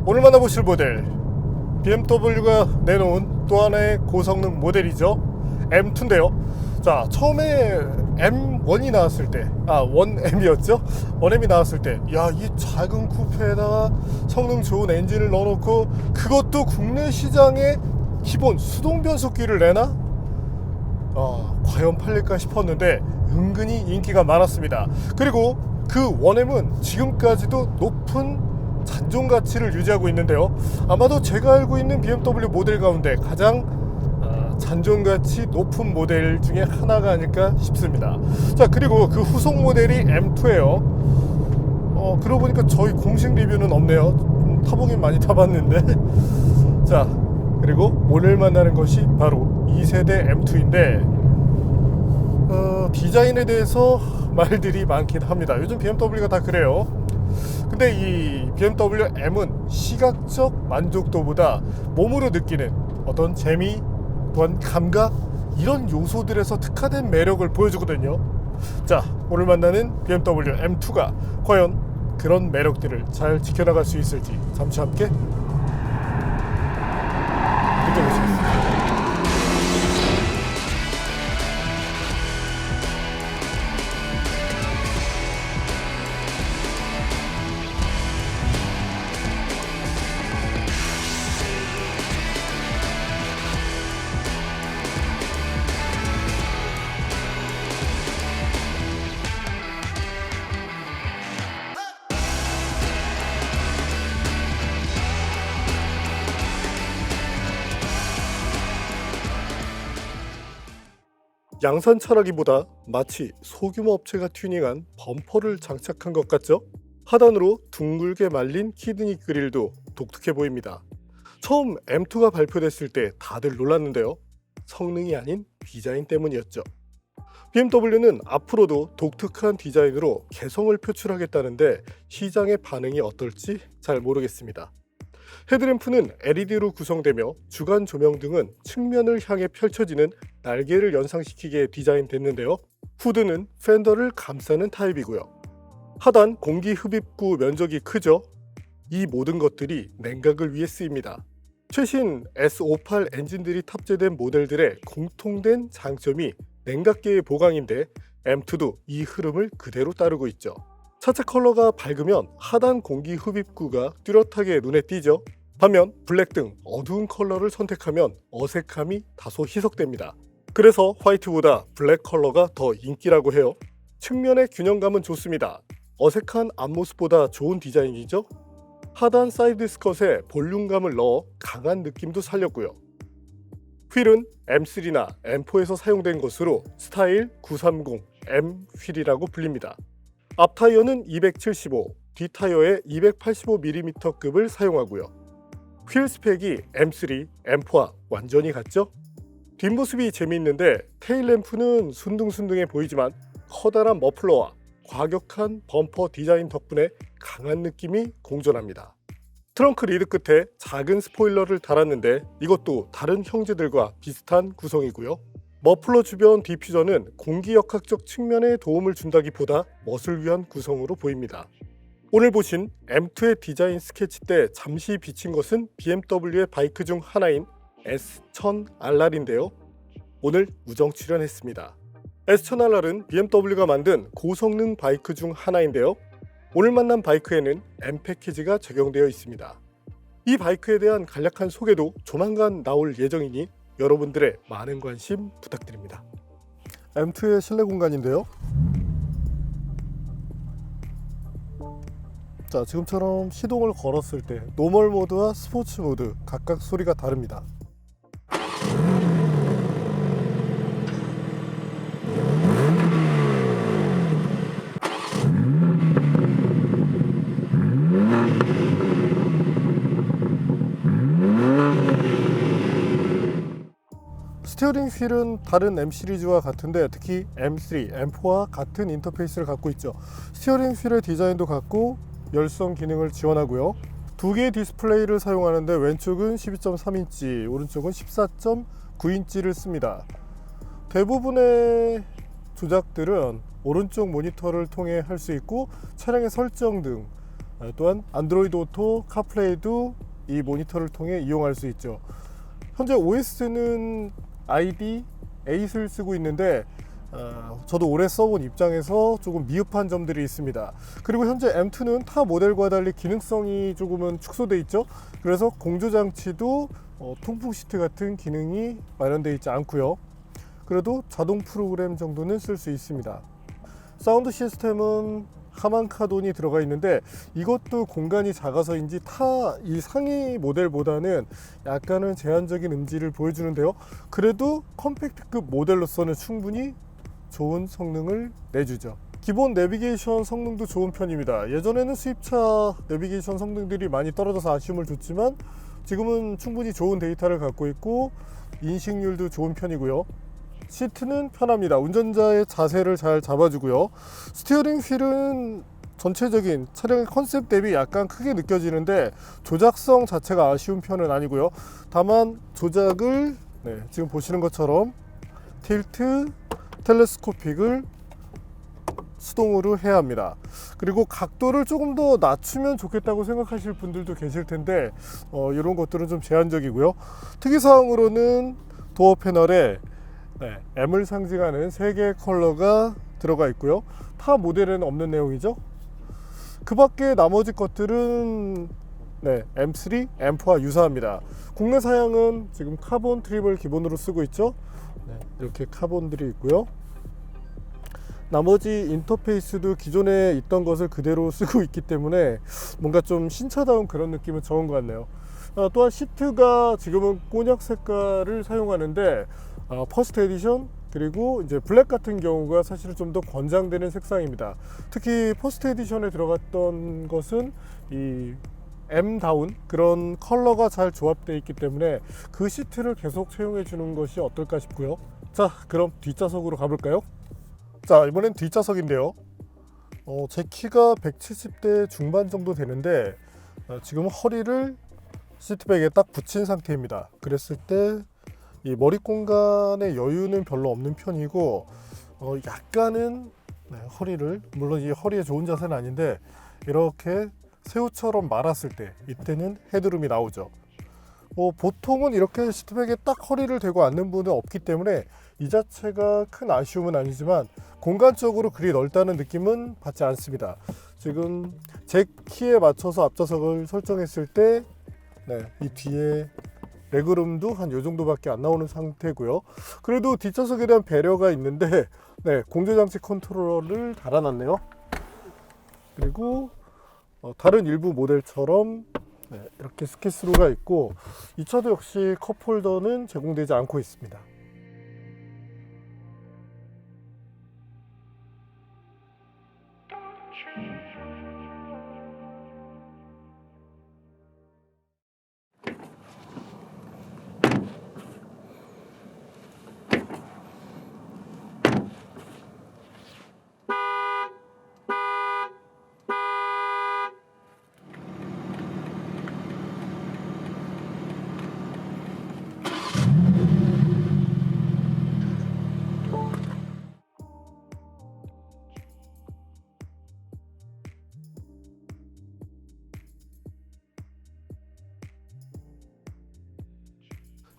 오늘 만나보실 모델, BMW가 내놓은 또 하나의 고성능 모델이죠. M2인데요. 자, 처음에 M1이 나왔을 때, 1M이었죠? 1M이 나왔을 때, 야, 이 작은 쿠페에다가 성능 좋은 엔진을 넣어놓고 그것도 국내 시장에 기본 수동 변속기를 내나? 과연 팔릴까 싶었는데 은근히 인기가 많았습니다. 그리고 그 1M은 지금까지도 높은 잔존 가치를 유지하고 있는데요. 아마도 제가 알고 있는 BMW 모델 가운데 가장 잔존 가치 높은 모델 중에 하나가 아닐까 싶습니다. 자, 그리고 그 후속 모델이 M2예요. 그러고 보니까 저희 공식 리뷰는 없네요. 타보긴 많이 타봤는데. 자, 그리고 오늘 만나는 것이 바로 2세대 M2인데 디자인에 대해서 말들이 많긴 합니다. 요즘 BMW가 다 그래요. 근데 이 BMW M은 시각적 만족도보다 몸으로 느끼는 어떤 재미, 또한 감각, 이런 요소들에서 특화된 매력을 보여주거든요. 자, 오늘 만나는 BMW M2가 과연 그런 매력들을 잘 지켜나갈 수 있을지 잠시 함께 느껴보시겠습니다. 양산 차라기보다 마치 소규모 업체가 튜닝한 범퍼를 장착한 것 같죠? 하단으로 둥글게 말린 키드니 그릴도 독특해 보입니다. 처음 M2가 발표됐을 때 다들 놀랐는데요. 성능이 아닌 디자인 때문이었죠. BMW는 앞으로도 독특한 디자인으로 개성을 표출하겠다는데 시장의 반응이 어떨지 잘 모르겠습니다. 헤드램프는 LED로 구성되며 주간 조명 등은 측면을 향해 펼쳐지는 날개를 연상시키게 디자인됐는데요. 후드는 팬더를 감싸는 타입이고요. 하단 공기 흡입구 면적이 크죠. 이 모든 것들이 냉각을 위해 쓰입니다. 최신 S58 엔진들이 탑재된 모델들의 공통된 장점이 냉각계의 보강인데 M2도 이 흐름을 그대로 따르고 있죠. 차체 컬러가 밝으면 하단 공기 흡입구가 뚜렷하게 눈에 띄죠. 반면 블랙 등 어두운 컬러를 선택하면 어색함이 다소 희석됩니다. 그래서 화이트보다 블랙 컬러가 더 인기라고 해요. 측면의 균형감은 좋습니다. 어색한 앞모습보다 좋은 디자인이죠. 하단 사이드 스컷에 볼륨감을 넣어 강한 느낌도 살렸고요. 휠은 M3나 M4에서 사용된 것으로 스타일 930 M 휠이라고 불립니다. 앞 타이어는 275, 뒷 타이어에 285mm급을 사용하고요. 휠 스펙이 M3, M4와 완전히 같죠? 뒷모습이 재미있는데 테일램프는 순둥순둥해 보이지만 커다란 머플러와 과격한 범퍼 디자인 덕분에 강한 느낌이 공존합니다. 트렁크 리드 끝에 작은 스포일러를 달았는데 이것도 다른 형제들과 비슷한 구성이고요. 머플러 주변 디퓨저는 공기역학적 측면에 도움을 준다기보다 멋을 위한 구성으로 보입니다. 오늘 보신 M2의 디자인 스케치 때 잠시 비친 것은 BMW의 바이크 중 하나인 S1000RR인데요. 오늘 우정 출연했습니다. S1000RR은 BMW가 만든 고성능 바이크 중 하나인데요. 오늘 만난 바이크에는 M 패키지가 적용되어 있습니다. 이 바이크에 대한 간략한 소개도 조만간 나올 예정이니 여러분들의 많은 관심 부탁드립니다. M2의 실내 공간인데요. 자, 지금처럼 시동을 걸었을 때 노멀 모드와 스포츠 모드 각각 소리가 다릅니다. 스티어링 휠은 다른 M 시리즈와 같은데 특히 M3, M4와 같은 인터페이스를 갖고 있죠. 스티어링 휠의 디자인도 같고 열선 기능을 지원하고요. 두 개의 디스플레이를 사용하는데 왼쪽은 12.3인치, 오른쪽은 14.9인치를 씁니다. 대부분의 조작들은 오른쪽 모니터를 통해 할 수 있고 차량의 설정 등 또한 안드로이드 오토, 카플레이도 이 모니터를 통해 이용할 수 있죠. 현재 OS는 ID 8을 쓰고 있는데 저도 오래 써본 입장에서 조금 미흡한 점들이 있습니다. 그리고 현재 M2는 타 모델과 달리 기능성이 조금은 축소되어 있죠. 그래서 공조장치도 통풍 시트 같은 기능이 마련되어 있지 않고요. 그래도 자동 프로그램 정도는 쓸 수 있습니다. 사운드 시스템은 하만카돈이 들어가 있는데 이것도 공간이 작아서인지 타 이 상위 모델보다는 약간은 제한적인 음질을 보여주는데요. 그래도 컴팩트급 모델로서는 충분히 좋은 성능을 내주죠. 기본 내비게이션 성능도 좋은 편입니다. 예전에는 수입차 내비게이션 성능들이 많이 떨어져서 아쉬움을 줬지만 지금은 충분히 좋은 데이터를 갖고 있고 인식률도 좋은 편이고요. 시트는 편합니다. 운전자의 자세를 잘 잡아주고요. 스티어링 휠은 전체적인 차량의 컨셉 대비 약간 크게 느껴지는데 조작성 자체가 아쉬운 편은 아니고요. 다만 조작을 지금 보시는 것처럼 틸트, 텔레스코픽을 수동으로 해야 합니다. 그리고 각도를 조금 더 낮추면 좋겠다고 생각하실 분들도 계실 텐데 이런 것들은 좀 제한적이고요. 특이사항으로는 도어 패널에 M을 상징하는 3개의 컬러가 들어가 있고요. 타 모델에는 없는 내용이죠. 그 밖에 나머지 것들은 M3, M4와 유사합니다. 국내 사양은 지금 카본 트림을 기본으로 쓰고 있죠. 이렇게 카본들이 있고요. 나머지 인터페이스도 기존에 있던 것을 그대로 쓰고 있기 때문에 뭔가 좀 신차다운 그런 느낌은 적은 것 같네요. 또한 시트가 지금은 곤약 색깔을 사용하는데 퍼스트 에디션 그리고 이제 블랙 같은 경우가 사실은 좀 더 권장되는 색상입니다. 특히 퍼스트 에디션에 들어갔던 것은 이 M다운 그런 컬러가 잘 조합되어 있기 때문에 그 시트를 계속 채용해 주는 것이 어떨까 싶고요. 자, 그럼 뒷좌석으로 가볼까요? 자, 이번엔 뒷좌석인데요. 제 키가 170대 중반 정도 되는데 지금 허리를 시트백에 딱 붙인 상태입니다. 그랬을 때 이 머리 공간의 여유는 별로 없는 편이고 약간은 허리를, 물론 이 허리에 좋은 자세는 아닌데 이렇게 새우처럼 말았을 때 이때는 헤드룸이 나오죠. 보통은 이렇게 시트백에 딱 허리를 대고 앉는 분은 없기 때문에 이 자체가 큰 아쉬움은 아니지만 공간적으로 그리 넓다는 느낌은 받지 않습니다. 지금 제 키에 맞춰서 앞좌석을 설정했을 때 이 뒤에 레그룸도 한 요 정도밖에 안 나오는 상태고요. 그래도 뒷좌석에 대한 배려가 있는데 공조장치 컨트롤러를 달아놨네요. 그리고 다른 일부 모델처럼 이렇게 스키스루가 있고 이 차도 역시 컵홀더는 제공되지 않고 있습니다.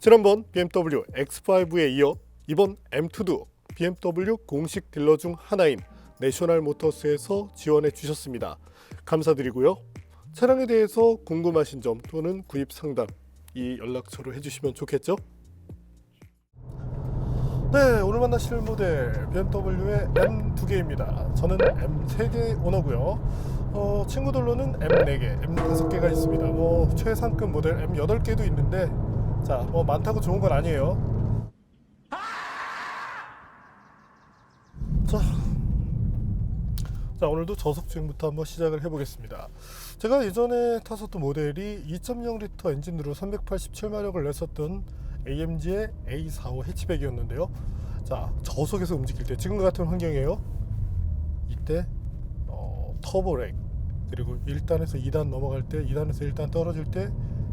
지난번 BMW X5에 이어 이번 M2도 BMW 공식 딜러 중 하나인 내셔널 모터스에서 지원해 주셨습니다. 감사드리고요. 차량에 대해서 궁금하신 점 또는 구입 상담 이 연락처로 해주시면 좋겠죠? 오늘 만나실 모델 BMW의 M2개입니다. 저는 M3개 오너고요. 친구들로는 M4개, M5개가 있습니다. 최상급 모델 M8개도 있는데 자, 많다고 좋은 건 아니에요. 자, 오늘도 저속주행부터 한번 시작을 해보겠습니다. 제가 예전에 탔었던 모델이 2.0L 엔진으로 387마력을 냈었던 AMG의 A45 해치백이었는데요. 자, 저속에서 움직일 때 지금과 같은 환경이에요. 이때 터보렉 그리고 1단에서 2단 넘어갈 때 2단에서 1단 떨어질 때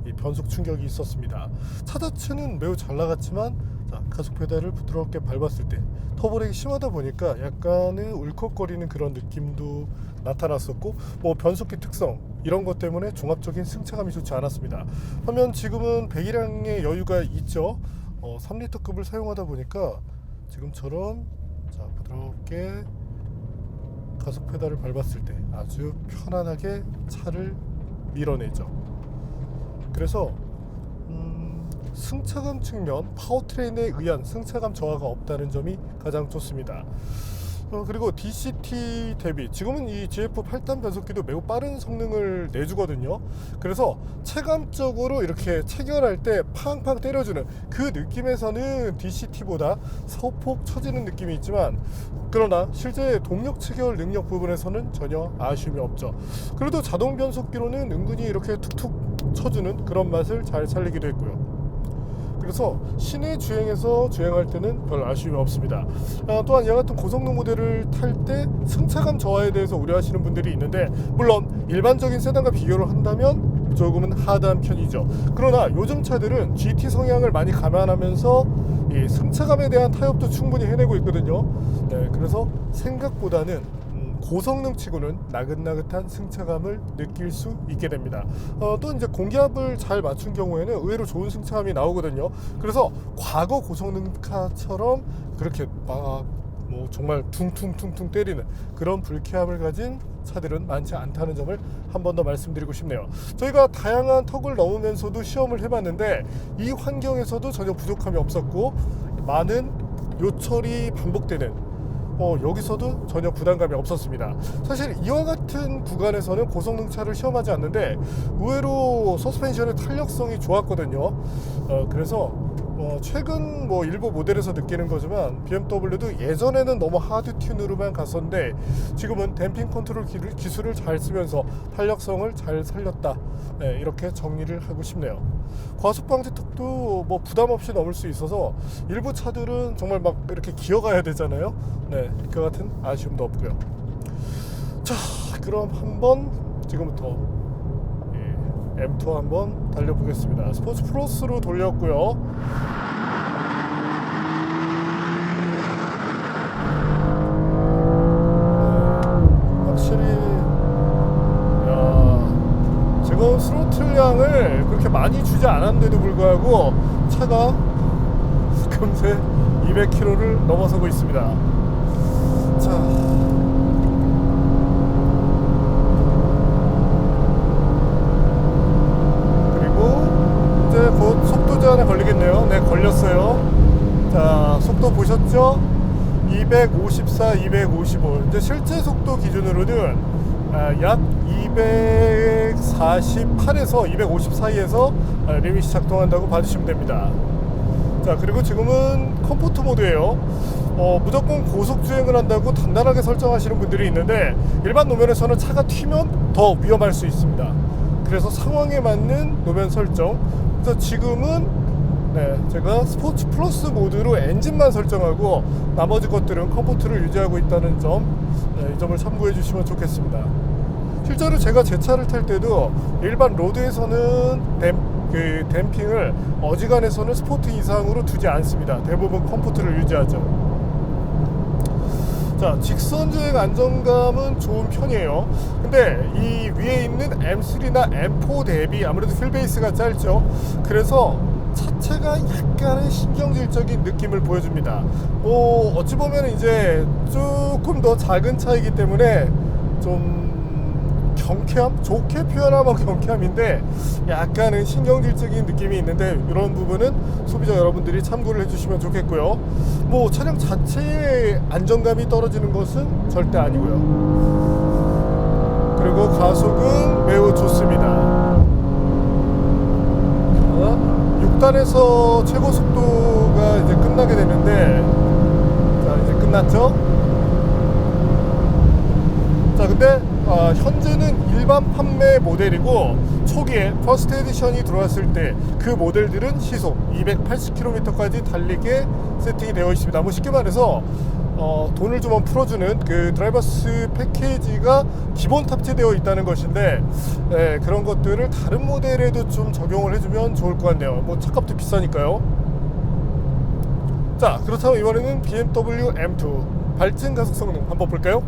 이 변속 충격이 있었습니다. 차 자체는 매우 잘 나갔지만 자, 가속 페달을 부드럽게 밟았을 때 터보렉이 심하다 보니까 약간의 울컥거리는 그런 느낌도 나타났었고, 뭐 변속기 특성 이런 것 때문에 종합적인 승차감이 좋지 않았습니다. 반면 지금은 배기량의 여유가 있죠. 3리터급을 사용하다 보니까 지금처럼 자, 부드럽게 가속 페달을 밟았을 때 아주 편안하게 차를 밀어내죠. 그래서 승차감 측면, 파워트레인에 의한 승차감 저하가 없다는 점이 가장 좋습니다. 그리고 DCT 대비 지금은 이 GF 8단 변속기도 매우 빠른 성능을 내주거든요. 그래서 체감적으로 이렇게 체결할 때 팡팡 때려주는 그 느낌에서는 DCT보다 소폭 처지는 느낌이 있지만, 그러나 실제 동력 체결 능력 부분에서는 전혀 아쉬움이 없죠. 그래도 자동 변속기로는 은근히 이렇게 툭툭 쳐주는 그런 맛을 잘 살리기도 했고요. 그래서 시내 주행에서 주행할 때는 별 아쉬움이 없습니다. 또한 이와 같은 고성능 모델을 탈 때 승차감 저하에 대해서 우려하시는 분들이 있는데, 물론 일반적인 세단과 비교를 한다면 조금은 하드한 편이죠. 그러나 요즘 차들은 GT 성향을 많이 감안하면서 이 승차감에 대한 타협도 충분히 해내고 있거든요. 네, 그래서 생각보다는 고성능 치고는 나긋나긋한 승차감을 느낄 수 있게 됩니다. 또 이제 공기압을 잘 맞춘 경우에는 의외로 좋은 승차감이 나오거든요. 그래서 과거 고성능카처럼 그렇게 막 뭐 정말 퉁퉁퉁퉁 때리는 그런 불쾌함을 가진 차들은 많지 않다는 점을 한 번 더 말씀드리고 싶네요. 저희가 다양한 턱을 넘으면서도 시험을 해봤는데 이 환경에서도 전혀 부족함이 없었고, 많은 요철이 반복되는 여기서도 전혀 부담감이 없었습니다. 사실 이와 같은 구간에서는 고성능차를 시험하지 않는데 의외로 서스펜션의 탄력성이 좋았거든요. 그래서 최근 일부 모델에서 느끼는 거지만 BMW도 예전에는 너무 하드 튠으로만 갔었는데 지금은 댐핑 컨트롤 기술을 잘 쓰면서 탄력성을 잘 살렸다. 네, 이렇게 정리를 하고 싶네요. 과속 방지 턱도 부담 없이 넘을 수 있어서 일부 차들은 정말 막 이렇게 기어가야 되잖아요. 네, 그 같은 아쉬움도 없고요. 자, 그럼 한번 지금부터 M2 한번 달려보겠습니다. 스포츠 플러스로 돌렸고요. 확실히 지금 스로틀 양을 그렇게 많이 주지 않았는데도 불구하고 차가 금세 200km를 넘어서고 있습니다. 자, 곧 속도 제한에 걸리겠네요. 네, 걸렸어요. 자, 속도 보셨죠? 254, 255. 이제 실제 속도 기준으로는 약 248에서 250 사이에서 리밋이 작동한다고 봐주시면 됩니다. 자, 그리고 지금은 컴포트 모드예요. 무조건 고속 주행을 한다고 단단하게 설정하시는 분들이 있는데 일반 노면에서는 차가 튀면 더 위험할 수 있습니다. 그래서 상황에 맞는 노면 설정. 그래서 지금은 제가 스포츠 플러스 모드로 엔진만 설정하고 나머지 것들은 컴포트를 유지하고 있다는 점, 이 점을 참고해 주시면 좋겠습니다. 실제로 제가 제 차를 탈 때도 일반 로드에서는 댐핑을 어지간해서는 스포트 이상으로 두지 않습니다. 대부분 컴포트를 유지하죠. 자, 직선 주행 안정감은 좋은 편이에요. 근데 이 위에 있는 M3나 M4 대비 아무래도 휠베이스가 짧죠. 그래서 차체가 약간의 신경질적인 느낌을 보여줍니다. 어찌 보면 이제 조금 더 작은 차이기 때문에 좀 경쾌함? 좋게 표현하면 경쾌함인데 약간은 신경질적인 느낌이 있는데 이런 부분은 소비자 여러분들이 참고를 해주시면 좋겠고요. 차량 자체의 안정감이 떨어지는 것은 절대 아니고요. 그리고 가속은 매우 좋습니다. 6단에서 최고 속도가 이제 끝나게 되는데, 자, 이제 끝났죠? 자, 근데 현재는 일반 판매 모델이고 초기에 퍼스트 에디션이 들어왔을 때 그 모델들은 시속 280km까지 달리게 세팅이 되어 있습니다. 뭐 쉽게 말해서 돈을 좀 풀어주는 그 드라이버스 패키지가 기본 탑재되어 있다는 것인데, 그런 것들을 다른 모델에도 좀 적용을 해주면 좋을 것 같네요. 뭐 차값도 비싸니까요. 자, 그렇다면 이번에는 BMW M2 발진 가속 성능 한번 볼까요?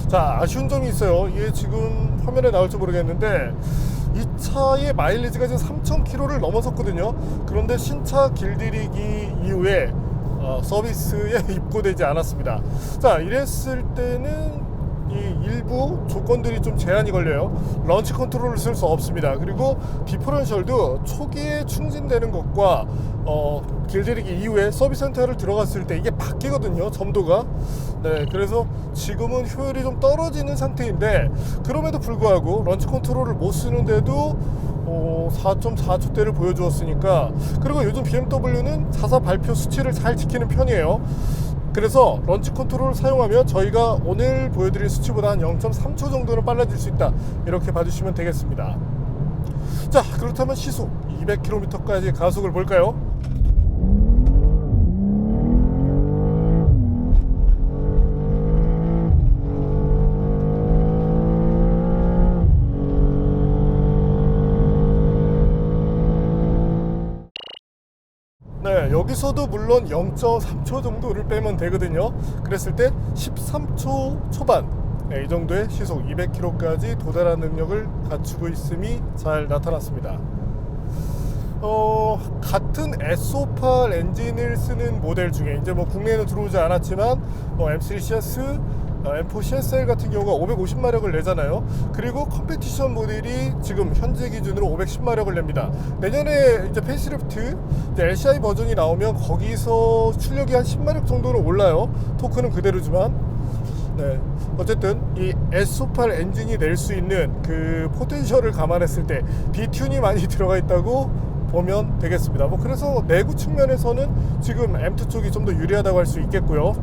자, 아쉬운 점이 있어요. 이게 지금 화면에 나올지 모르겠는데 이 차의 마일리지가 지금 3,000km를 넘어섰거든요. 그런데 신차 길들이기 이후에 서비스에 입고되지 않았습니다. 자, 이랬을 때는 이 일부 조건들이 좀 제한이 걸려요. 런치 컨트롤을 쓸 수 없습니다. 그리고 디퍼런셜도 초기에 충진되는 것과 길들이기 이후에 서비스 센터를 들어갔을 때 이게 바뀌거든요, 점도가. 네, 그래서 지금은 효율이 좀 떨어지는 상태인데, 그럼에도 불구하고 런치 컨트롤을 못 쓰는데도 4.4초대를 보여주었으니까. 그리고 요즘 BMW는 자사 발표 수치를 잘 지키는 편이에요. 그래서 런치 컨트롤을 사용하면 저희가 오늘 보여드린 수치보다 한 0.3초 정도는 빨라질 수 있다, 이렇게 봐주시면 되겠습니다. 자, 그렇다면 시속 200km까지 가속을 볼까요? 네, 여기서도 물론 0.3초 정도를 빼면 되거든요. 그랬을 때 13초 초반, 이 정도의 시속 200km까지 도달하는 능력을 갖추고 있음이 잘 나타났습니다. 같은 S58 엔진을 쓰는 모델 중에 이제 뭐 국내에는 들어오지 않았지만 M3 CS, M4 CSL 같은 경우가 550마력을 내잖아요. 그리고 컴페티션 모델이 지금 현재 기준으로 510마력을 냅니다. 내년에 이제 페이스리프트 이제 LCI 버전이 나오면 거기서 출력이 한 10마력 정도는 올라요. 토크는 그대로지만. 네, 어쨌든 이 S58 엔진이 낼 수 있는 그 포텐셜을 감안했을 때 비튠이 많이 들어가 있다고 보면 되겠습니다. 뭐 그래서 내구 측면에서는 지금 M2 쪽이 좀 더 유리하다고 할 수 있겠고요.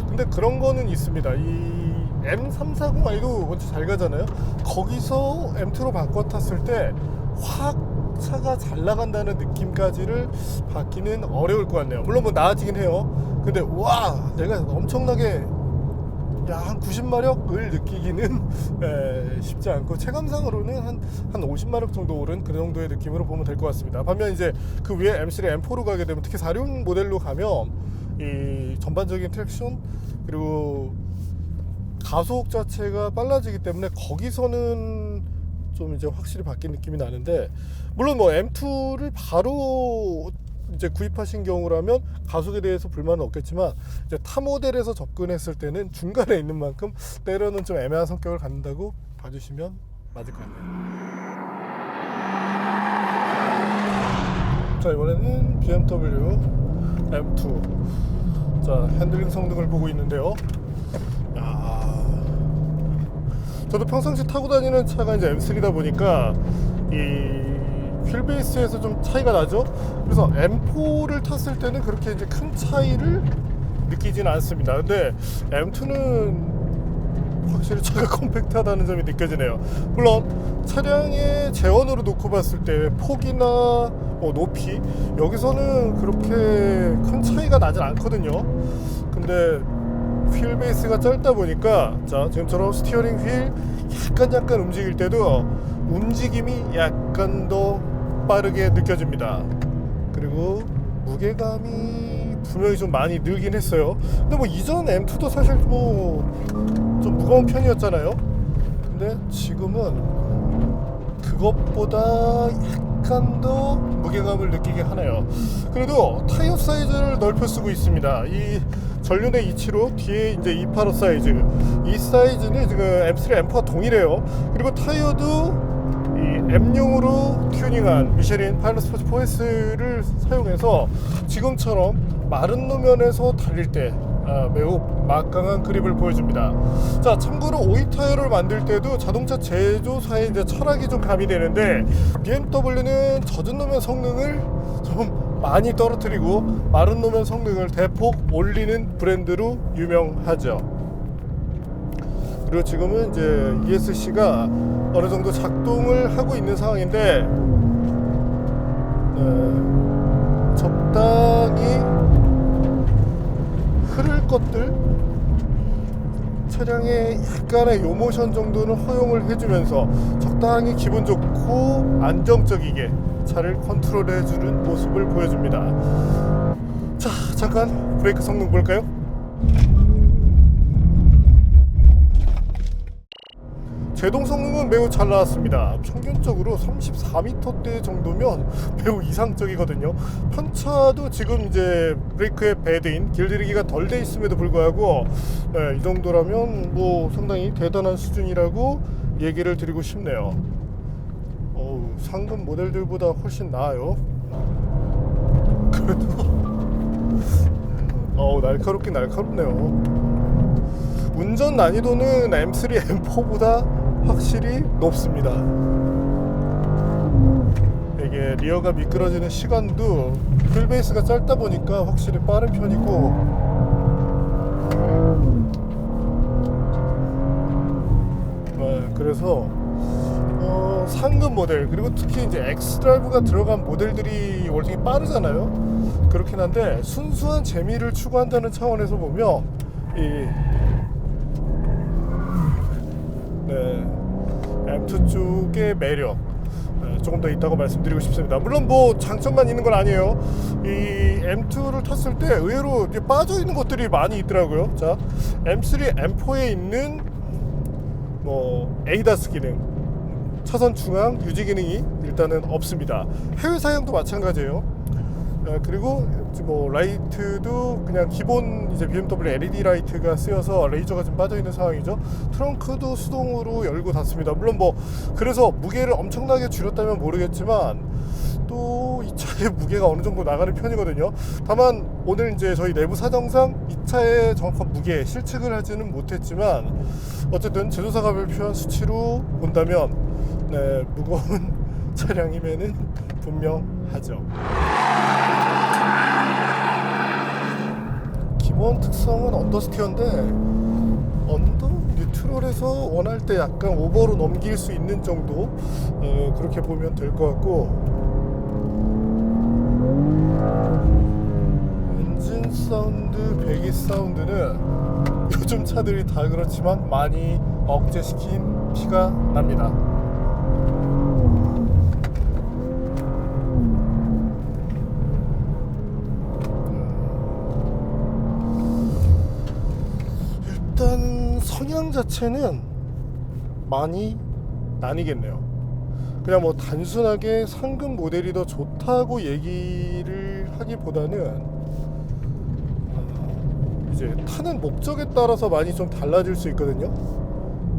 근데 그런 거는 있습니다. 이 M340i도 원체 잘 가잖아요. 거기서 M2로 바꿔 탔을 때 확 차가 잘 나간다는 느낌까지를 받기는 어려울 것 같네요. 물론 뭐 나아지긴 해요. 근데 와, 내가 엄청나게 한 90마력을 느끼기는 쉽지 않고, 체감상으로는 한 50마력 정도 오른 그 정도의 느낌으로 보면 될 것 같습니다. 반면 이제 그 위에 M3, M4로 가게 되면, 특히 4륜 모델로 가면 이 전반적인 트랙션 그리고 가속 자체가 빨라지기 때문에 거기서는 좀 이제 확실히 바뀐 느낌이 나는데, 물론 뭐 M2를 바로 이제 구입하신 경우라면 가속에 대해서 불만은 없겠지만, 이제 타 모델에서 접근했을 때는 중간에 있는 만큼 때로는 좀 애매한 성격을 갖는다고 봐주시면 맞을 것 같네요. 자, 이번에는 BMW M2 자, 핸들링 성능을 보고 있는데요. 저도 평상시 타고 다니는 차가 이제 M3다 보니까 이 휠베이스에서 좀 차이가 나죠. 그래서 M4를 탔을 때는 그렇게 이제 큰 차이를 느끼지는 않습니다. 근데 M2는 확실히 차가 컴팩트하다는 점이 느껴지네요. 물론 차량의 재원으로 놓고 봤을 때 폭이나 높이, 여기서는 그렇게 큰 차이가 나진 않거든요. 근데 휠 베이스가 짧다 보니까, 자, 지금처럼 스티어링 휠 약간 움직일 때도 움직임이 약간 더 빠르게 느껴집니다. 그리고 무게감이 분명히 좀 많이 늘긴 했어요. 근데 뭐 이전 M2도 사실 뭐 좀 무거운 편이었잖아요. 근데 지금은 그것보다 약간 더 무게감을 느끼게 하네요. 그래도 타이어 사이즈를 넓혀 쓰고 있습니다. 이 전륜의 이치로 뒤에 이제 285 사이즈, 이 사이즈는 지금 M3, M4와 동일해요. 그리고 타이어도 이 M용으로 튜닝한 미쉐린 파일럿 스포츠 4S를 사용해서 지금처럼 마른路면에서 달릴 때 매우 막강한 그립을 보여줍니다. 자, 참고로 오이 타이어를 만들 때도 자동차 제조사의 이제 철학이 좀 가미되는데, BMW는 젖은路면 성능을 좀 많이 떨어뜨리고 마른 노면 성능을 대폭 올리는 브랜드로 유명하죠. 그리고 지금은 이제 ESC가 어느 정도 작동을 하고 있는 상황인데 적당히 흐를 것들, 차량의 약간의 요모션 정도는 허용을 해주면서 적당히 기분 좋고 안정적이게 차를 컨트롤해주는 모습을 보여줍니다. 자, 잠깐 브레이크 성능 볼까요? 제동 성능은 매우 잘 나왔습니다. 평균적으로 34m대 정도면 매우 이상적이거든요. 편차도 지금 이제 브레이크의 배드인 길들이기가 덜 돼 있음에도 불구하고 이 정도라면 뭐 상당히 대단한 수준이라고 얘기를 드리고 싶네요. 상급 모델들보다 훨씬 나아요. 그래도 날카롭긴 날카롭네요. 운전 난이도는 M3, M4보다 확실히 높습니다. 이게 리어가 미끄러지는 시간도 휠베이스가 짧다 보니까 확실히 빠른 편이고, 그래서 상급 모델, 그리고 특히 이제 X드라이브가 들어간 모델들이 월등히 빠르잖아요. 그렇긴 한데 순수한 재미를 추구한다는 차원에서 보면 M2 쪽의 매력 조금 더 있다고 말씀드리고 싶습니다. 물론 뭐 장점만 있는 건 아니에요. 이 M2를 탔을 때 의외로 이제 빠져 있는 것들이 많이 있더라고요. 자, M3, M4에 있는 뭐 ADAS 기능, 차선 중앙 유지 기능이 일단은 없습니다. 해외 사양도 마찬가지예요. 그리고 뭐 라이트도 그냥 기본 이제 BMW LED 라이트가 쓰여서 레이저가 좀 빠져 있는 상황이죠. 트렁크도 수동으로 열고 닫습니다. 물론 뭐 그래서 무게를 엄청나게 줄였다면 모르겠지만 또 이 차의 무게가 어느 정도 나가는 편이거든요. 다만 오늘 이제 저희 내부 사정상 이 차의 정확한 무게 실측을 하지는 못했지만 어쨌든 제조사가 발표한 수치로 본다면 무거운 차량임에는 분명하죠. 기본 특성은 언더스티어인데 언더 뉴트럴에서 원할 때 약간 오버로 넘길 수 있는 정도, 그렇게 보면 될 것 같고, 엔진 사운드, 배기 사운드는 요즘 차들이 다 그렇지만 많이 억제시킨 티가 납니다. 일단 성향 자체는 많이 나뉘겠네요. 그냥 뭐 단순하게 상급 모델이 더 좋다고 얘기를 하기보다는 이제 타는 목적에 따라서 많이 좀 달라질 수 있거든요.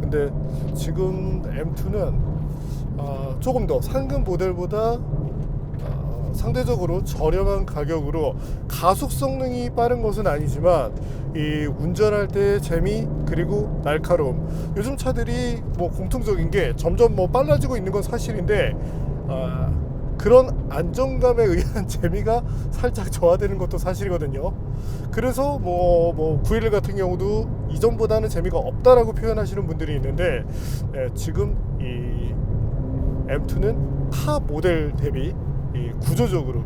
근데 지금 M2는 조금 더 상급 모델보다 상대적으로 저렴한 가격으로 가속 성능이 빠른 것은 아니지만 이 운전할 때의 재미 그리고 날카로움, 요즘 차들이 뭐 공통적인 게 점점 뭐 빨라지고 있는 건 사실인데 그런 안정감에 의한 재미가 살짝 저하되는 것도 사실이거든요. 그래서 뭐 911 같은 경우도 이전보다는 재미가 없다라고 표현하시는 분들이 있는데, 지금 이 M2는 타 모델 대비 구조적으로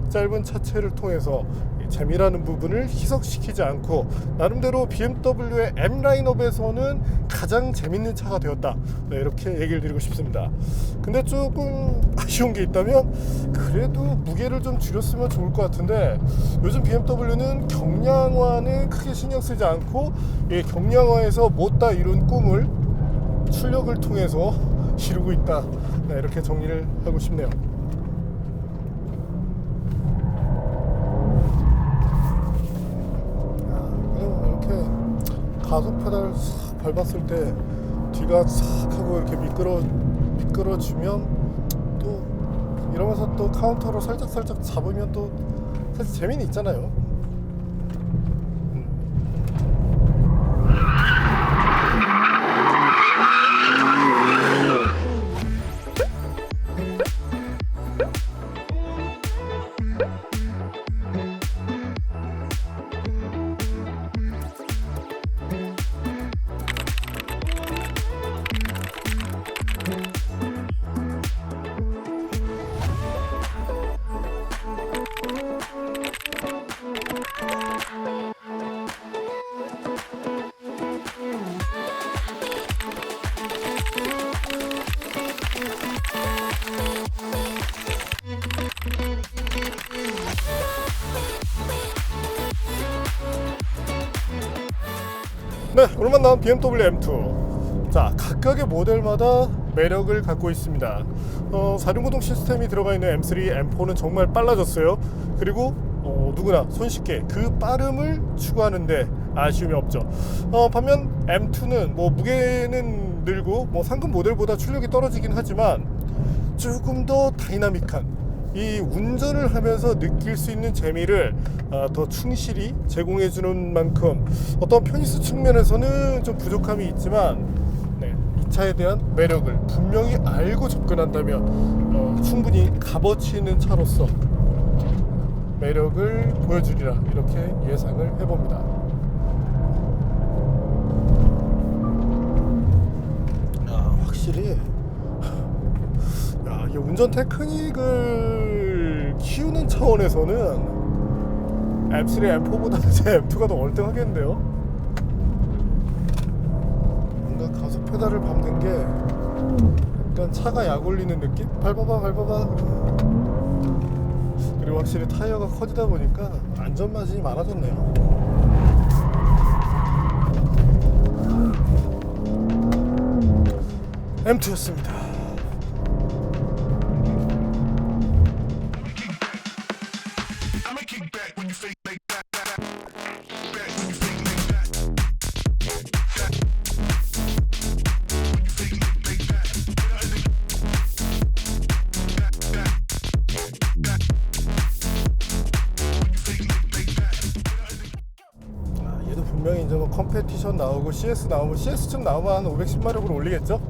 짧은 차체를 통해서 재미라는 부분을 희석시키지 않고 나름대로 BMW의 M 라인업에서는 가장 재밌는 차가 되었다, 이렇게 얘기를 드리고 싶습니다. 근데 조금 아쉬운 게 있다면 그래도 무게를 좀 줄였으면 좋을 것 같은데, 요즘 BMW는 경량화는 크게 신경 쓰지 않고 이 경량화에서 못다 이룬 꿈을 출력을 통해서 이루고 있다, 이렇게 정리를 하고 싶네요. 가속 페달 싹 밟았을 때 뒤가 싹 하고 이렇게 미끄러지면 또 이러면서 또 카운터로 살짝 잡으면 또 사실 재미는 있잖아요. 네, 오늘 만난 BMW M2. 자, 각각의 모델마다 매력을 갖고 있습니다. 4륜구동 시스템이 들어가 있는 M3, M4는 정말 빨라졌어요. 그리고 누구나 손쉽게 그 빠름을 추구하는데 아쉬움이 없죠. 반면 M2는 뭐 무게는 늘고 뭐 상급 모델보다 출력이 떨어지긴 하지만 조금 더 다이나믹한 이 운전을 하면서 느낄 수 있는 재미를 더 충실히 제공해주는 만큼 어떤 편의성 측면에서는 좀 부족함이 있지만 네, 이 차에 대한 매력을 분명히 알고 접근한다면 충분히 값어치 있는 차로서 매력을 보여주리라 이렇게 예상을 해봅니다. 확실히 이게 운전 테크닉을 키우는 차원에서는 M3, M4보다 제 M2가 더 월등하겠는데요. 뭔가 가속 페달을 밟는 게 약간 차가 약 올리는 느낌? 밟아봐 밟아봐. 그리고 확실히 타이어가 커지다 보니까 안전마진이 많아졌네요. M2였습니다. 얘도 분명히 이제 뭐 컴페티션 나오고 CS 나오면 CS쯤 나오면 한 510마력으로 올리겠죠?